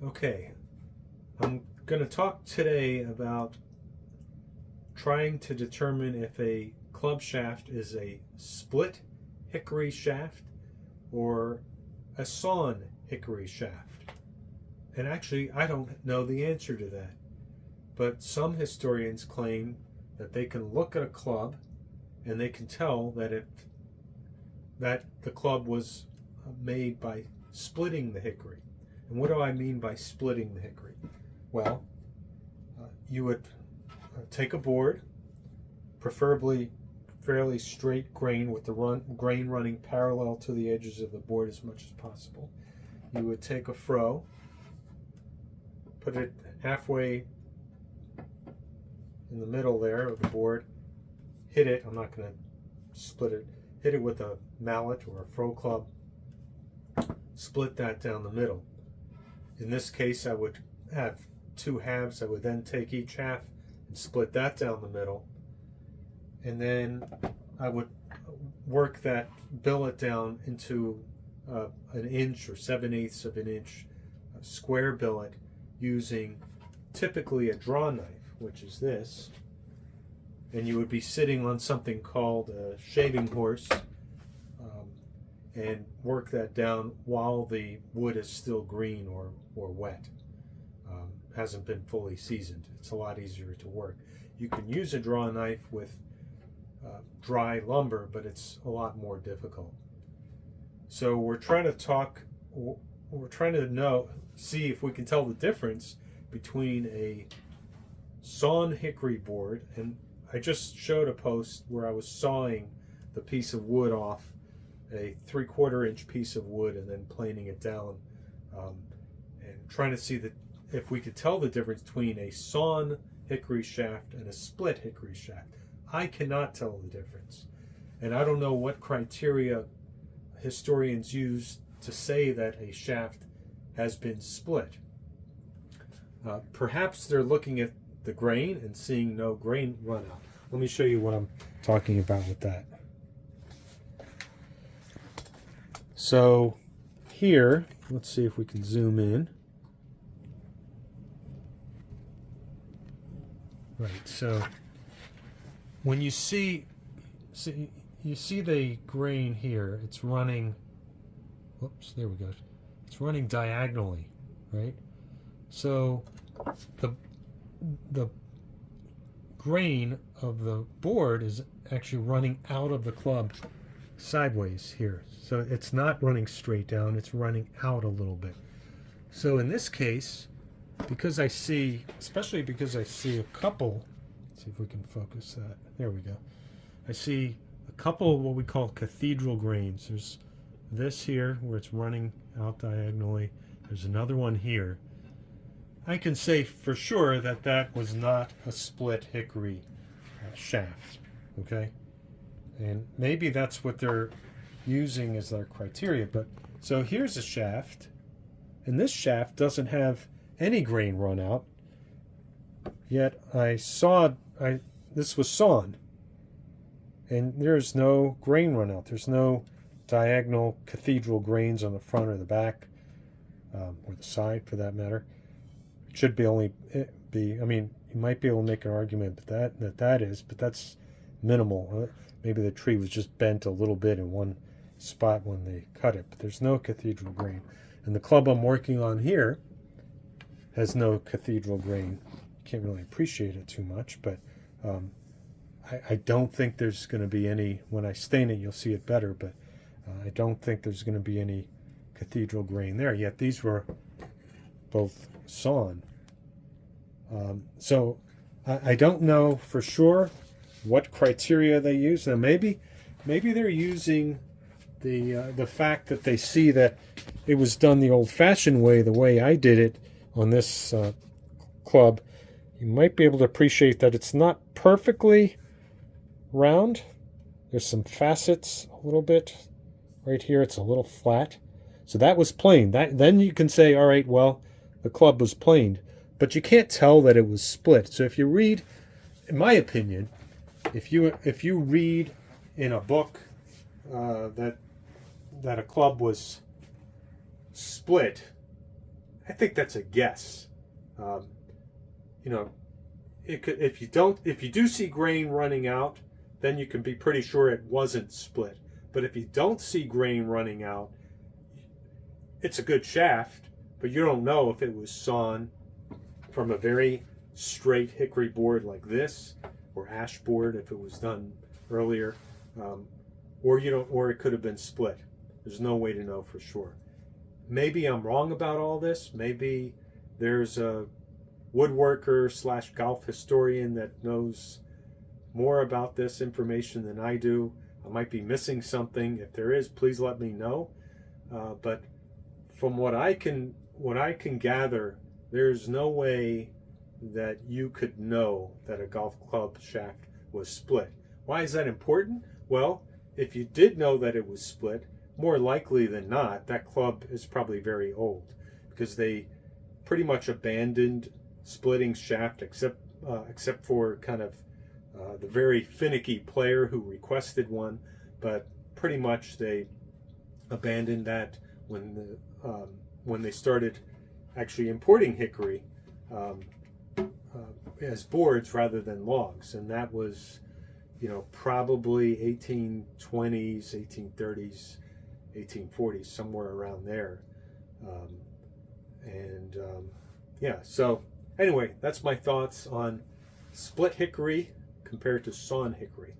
Okay, I'm going to talk today about trying to determine if a club shaft is a split hickory shaft or a sawn hickory shaft. And actually, I don't know the answer to that. But some historians claim that they can look at a club and they can tell that the club was made by splitting the hickory. And what do I mean by splitting the hickory? Well, you would take a board, preferably fairly straight grain with the grain running parallel to the edges of the board as much as possible. You would take a froe, put it halfway in the middle there of the board, hit it, I'm not going to split it, hit it with a mallet or a froe club, split that down the middle. In this case, I would have two halves. I would then take each half and split that down the middle. And then I would work that billet down into an inch or 7/8 of an inch square billet using typically a draw knife, which is this. And you would be sitting on something called a shaving horse and work that down while the wood is still green or wet. Hasn't been fully seasoned. It's a lot easier to work. You can use a draw knife with dry lumber, but it's a lot more difficult. So we're trying to see if we can tell the difference between a sawn hickory board, and I just showed a post where I was sawing the piece of wood off a 3/4 inch piece of wood and then planing it down, and trying to see if we could tell the difference between a sawn hickory shaft and a split hickory shaft. I cannot tell the difference, and I don't know what criteria historians use to say that a shaft has been split. Perhaps they're looking at the grain and seeing no grain run out. Let me show you what I'm talking about with that. So here, let's see if we can zoom in. Right, so when you see the grain here, it's running, whoops, there we go. It's running diagonally, right? So the grain of the board is actually running out of the club sideways here. So it's not running straight down, it's running out a little bit. So in this case, especially because I see a couple, let's see if we can focus that. There we go. I see a couple of what we call cathedral grains. There's this here where it's running out diagonally. There's another one here. I can say for sure that that was not a split hickory shaft, okay? And maybe that's what they're using as their criteria. But so here's a shaft, and this shaft doesn't have any grain run out, yet this was sawn, and there's no grain run out. There's no diagonal cathedral grains on the front or the back, or the side for that matter. It should be only be, I mean, you might be able to make an argument that is, but that's minimal. Maybe the tree was just bent a little bit in one spot when they cut it, but there's no cathedral grain. And the club I'm working on here has no cathedral grain. Can't really appreciate it too much, but I don't think there's going to be any, when I stain it you'll see it better, but I don't think there's going to be any cathedral grain there, yet these were both sawn. So I don't know for sure what criteria they use. Now maybe they're using the fact that they see that it was done the old-fashioned way, the way I did it on this club. You might be able to appreciate that it's not perfectly round. There's some facets a little bit. Right here it's a little flat. So that was planed. Then you can say, all right, well, the club was planed. But you can't tell that it was split. So if you read, in my opinion, if you read in a book that a club was split, I think that's a guess. Um, you know, it could, if you do see grain running out, then you can be pretty sure it wasn't split. But if you don't see grain running out, it's a good shaft, but you don't know if it was sawn from a very straight hickory board like this, or ash board if it was done earlier, or it could have been split. There's no way to know for sure. Maybe I'm wrong about all this. Maybe there's a woodworker / golf historian that knows more about this information than I do. I might be missing something. If there is, please let me know. But from what I can gather, there's no way that you could know that a golf club shaft was split. Why is that important? Well, if you did know that it was split, more likely than not, that club is probably very old, because they pretty much abandoned splitting shaft, except for kind of the very finicky player who requested one. But pretty much they abandoned that when they started actually importing hickory as boards rather than logs, and that was, probably 1820s, 1830s, 1840s, somewhere around there. Yeah, so anyway, that's my thoughts on split hickory compared to sawn hickory.